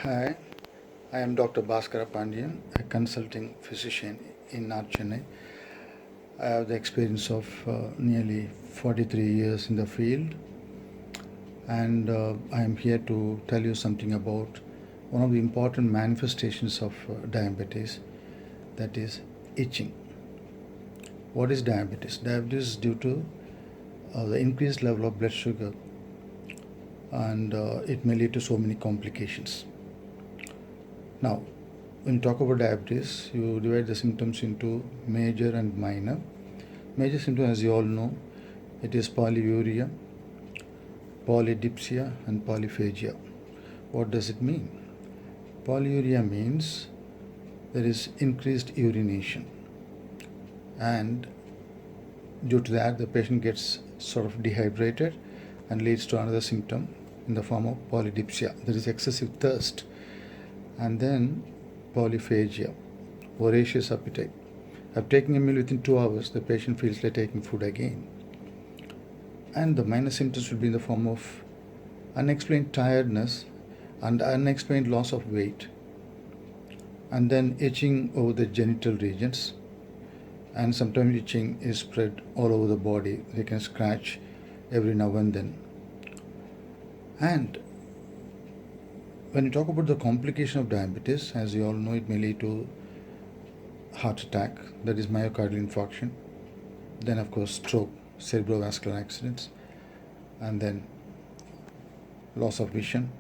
Hi, I am Dr. Bhaskarapandiyan, a consulting physician in North Chennai. I have the experience of nearly 43 years in the field, and I am here to tell you something about one of the important manifestations of diabetes, that is itching. What is diabetes? Diabetes is due to the increased level of blood sugar, and it may lead to so many complications. Now, when you talk about diabetes, you divide the symptoms into major and minor. Major symptoms, as you all know, it is polyuria, polydipsia, and polyphagia. What does it mean? Polyuria means there is increased urination, and due to that, the patient gets sort of dehydrated and leads to another symptom in the form of polydipsia. There is excessive thirst. And then polyphagia, voracious appetite. After taking a meal within 2 hours, the patient feels like taking food again. And the minor symptoms will be in the form of unexplained tiredness and unexplained loss of weight, and then itching over the genital regions, and sometimes itching is spread all over the body. They can scratch every now and then. And when you talk about the complication of diabetes, as you all know, it may lead to heart attack, that is myocardial infarction, then of course stroke, cerebrovascular accidents, and then loss of vision,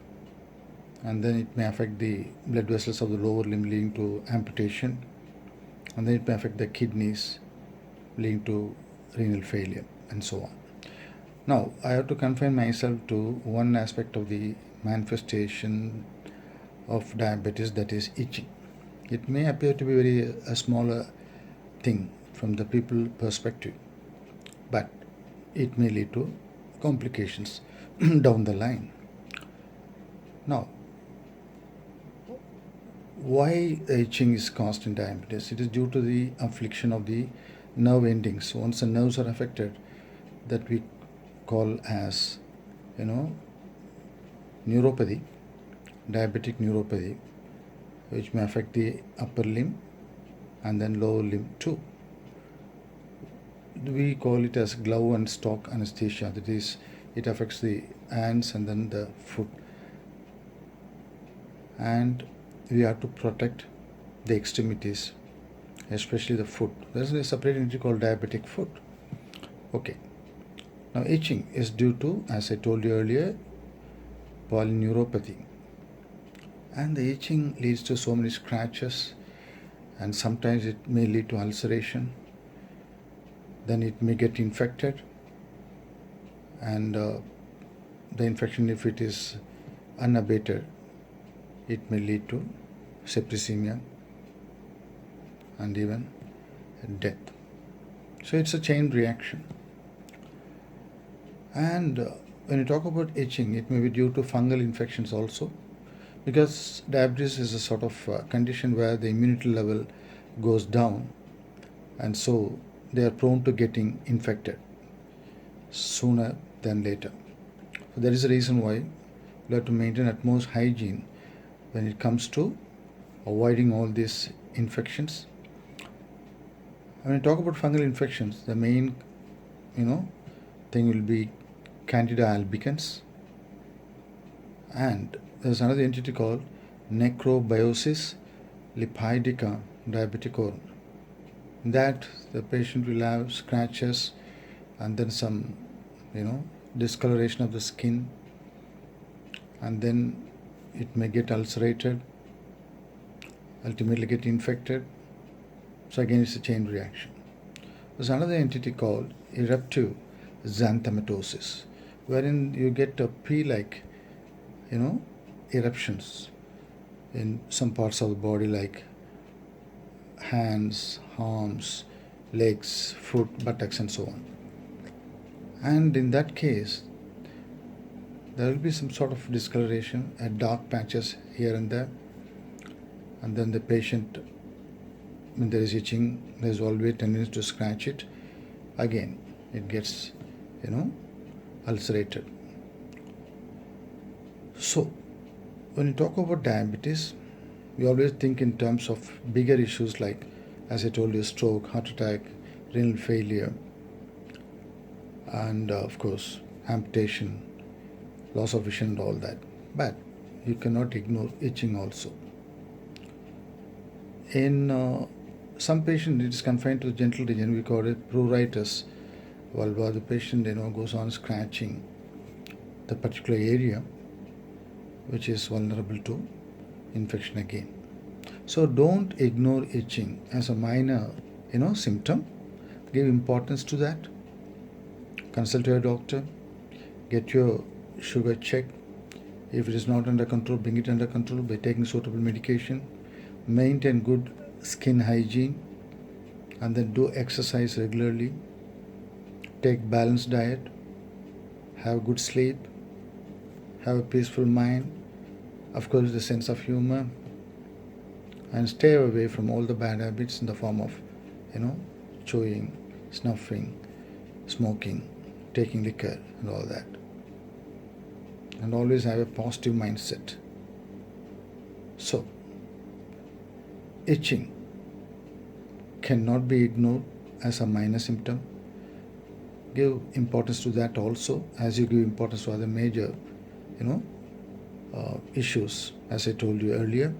and then it may affect the blood vessels of the lower limb, leading to amputation, and then it may affect the kidneys, leading to renal failure, and so on. Now, I have to confine myself to one aspect of the manifestation of diabetes, that is itching. It may appear to be a smaller thing from the people perspective, but it may lead to complications down the line. Now, why itching is caused in diabetes? It is due to the affliction of the nerve endings. Once the nerves are affected, that we call as, neuropathy, diabetic neuropathy, which may affect the upper limb and then lower limb too. We call it as glove and stock anesthesia. That is, it affects the hands and then the foot. And we have to protect the extremities, especially the foot. There is a separate entity called diabetic foot. Okay. Now, itching is due to, as I told you earlier, polyneuropathy. And the itching leads to so many scratches, and sometimes it may lead to ulceration. Then it may get infected, and the infection, if it is unabated, it may lead to septicemia and even death. So it's a chain reaction. And when you talk about itching, it may be due to fungal infections also, because diabetes is a sort of condition where the immunity level goes down, and so they are prone to getting infected sooner than later. So that is the reason why we have to maintain utmost hygiene when it comes to avoiding all these infections. When you talk about fungal infections, the main thing will be Candida albicans, and there's another entity called Necrobiosis lipidica diabeticorum. That the patient will have scratches and then some discoloration of the skin, and then it may get ulcerated, ultimately get infected. So again, it's a chain reaction. There's another entity called eruptive xanthomatosis, wherein you get a pea-like eruptions in some parts of the body, like hands, arms, legs, foot, buttocks, and so on. And in that case, there will be some sort of discoloration and dark patches here and there. And then the patient, when there is itching, there is always a tendency to scratch it. Again, it gets, ulcerated. So, When you talk about diabetes, we always think in terms of bigger issues like, as I told you, stroke, heart attack, renal failure, and of course, amputation, loss of vision, and all that. But you cannot ignore itching also. In some patients, it is confined to the genital region. We call it pruritus vulva. The patient goes on scratching the particular area, which is vulnerable to infection again. So don't ignore itching as a minor symptom. Give importance to that. Consult your doctor. Get your sugar checked. If it is not under control, bring it under control by taking suitable medication. Maintain good skin hygiene, and then do exercise regularly. Take balanced diet. Have good sleep. Have a peaceful mind. Of course, the sense of humor. And stay away from all the bad habits in the form of, chewing, snuffing, smoking, taking liquor, and all that. And always have a positive mindset. So, itching cannot be ignored as a minor symptom. Give importance to that also, as you give importance to other major, issues, as I told you earlier.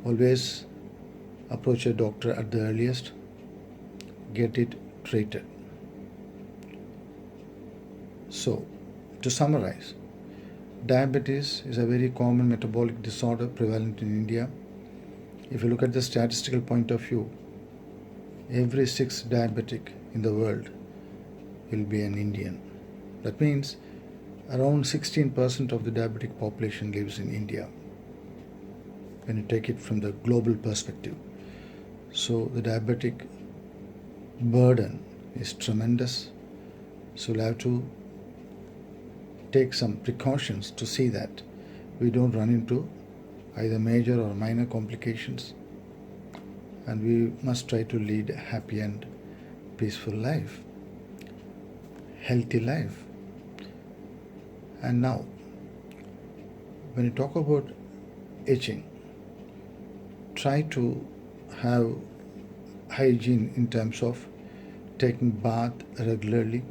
Always approach a doctor at the earliest. Get it treated. So, to summarize, diabetes is a very common metabolic disorder prevalent in India. If you look at the statistical point of view, every 6th diabetic in the world will be an Indian. That means around 16% of the diabetic population lives in India, when you take it from the global perspective. So the diabetic burden is tremendous. So we'll have to take some precautions to see that we don't run into either major or minor complications, and we must try to lead a happy and peaceful life, healthy life. And now, when you talk about itching, try to have hygiene in terms of taking bath regularly,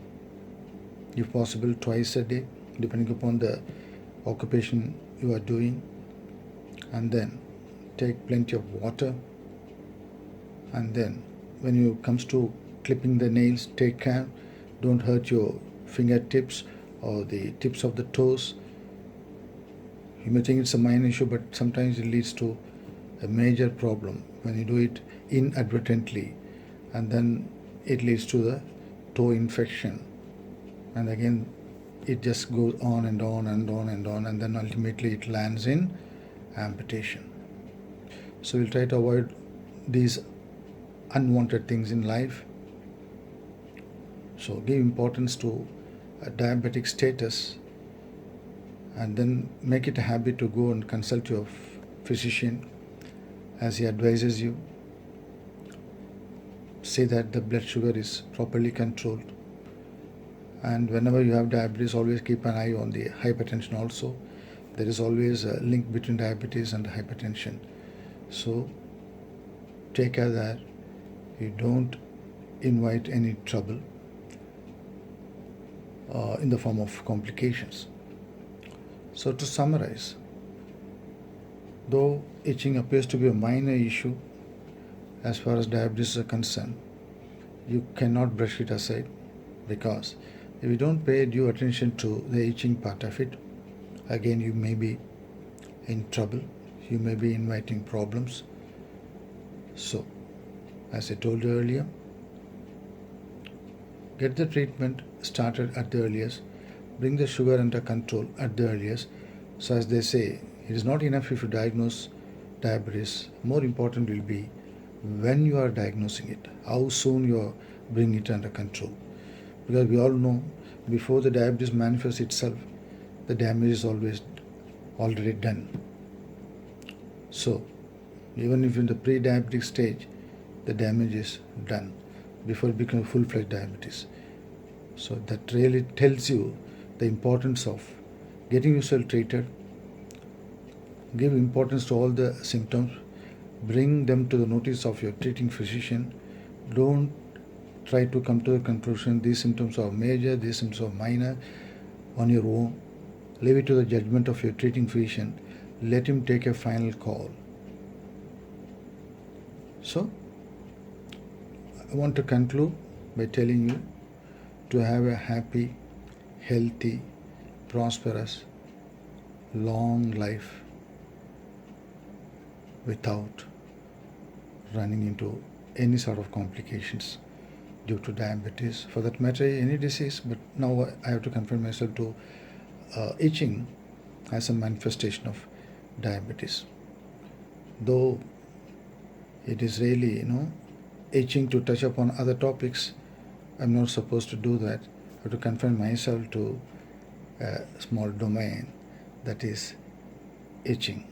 if possible twice a day, depending upon the occupation you are doing. And then take plenty of water. And then when it comes to clipping the nails, take care. Don't hurt your fingertips or the tips of the toes. You may think it's a minor issue, but sometimes it leads to a major problem when you do it inadvertently, and then it leads to the toe infection, and again it just goes on and on and on and on, and then ultimately it lands in amputation. So we'll try to avoid these unwanted things in life. So give importance to a diabetic status, and then make it a habit to go and consult your physician as he advises you. Say that the blood sugar is properly controlled. And whenever you have diabetes, always keep an eye on the hypertension also. There is always a link between diabetes and hypertension. So take care that you don't invite any trouble in the form of complications. So to summarize, though itching appears to be a minor issue as far as diabetes is concerned, you cannot brush it aside, because if you don't pay due attention to the itching part of it, again you may be in trouble, you may be inviting problems. So, as I told you earlier, get the treatment started at the earliest, bring the sugar under control at the earliest. So as they say, it is not enough if you diagnose diabetes. More important will be when you are diagnosing it, how soon you are bringing it under control. Because we all know, before the diabetes manifests itself, the damage is already done. So, even if in the pre-diabetic stage, the damage is done before it becomes full-fledged diabetes. So that really tells you the importance of getting yourself treated Give importance to all the symptoms. Bring them to the notice of your treating physician. Don't try to come to a conclusion these symptoms are major, these symptoms are minor on your own. Leave it to the judgment of your treating physician. Let him take a final call. So, I want to conclude by telling you to have a happy, healthy, prosperous, long life without running into any sort of complications due to diabetes, for that matter any disease. But now I have to confine myself to itching as a manifestation of diabetes. Though it is really itching to touch upon other topics, I'm not supposed to do that. I have to confine myself to a small domain, that is itching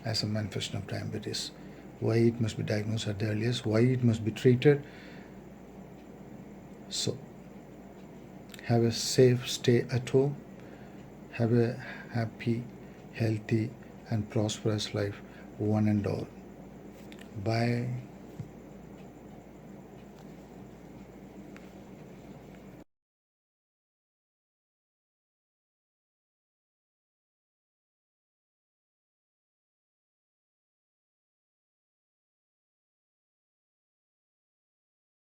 as a manifestation of diabetes. Why it must be diagnosed at the earliest, why it must be treated. So, have a safe stay at home. Have a happy, healthy, and prosperous life, one and all. Bye.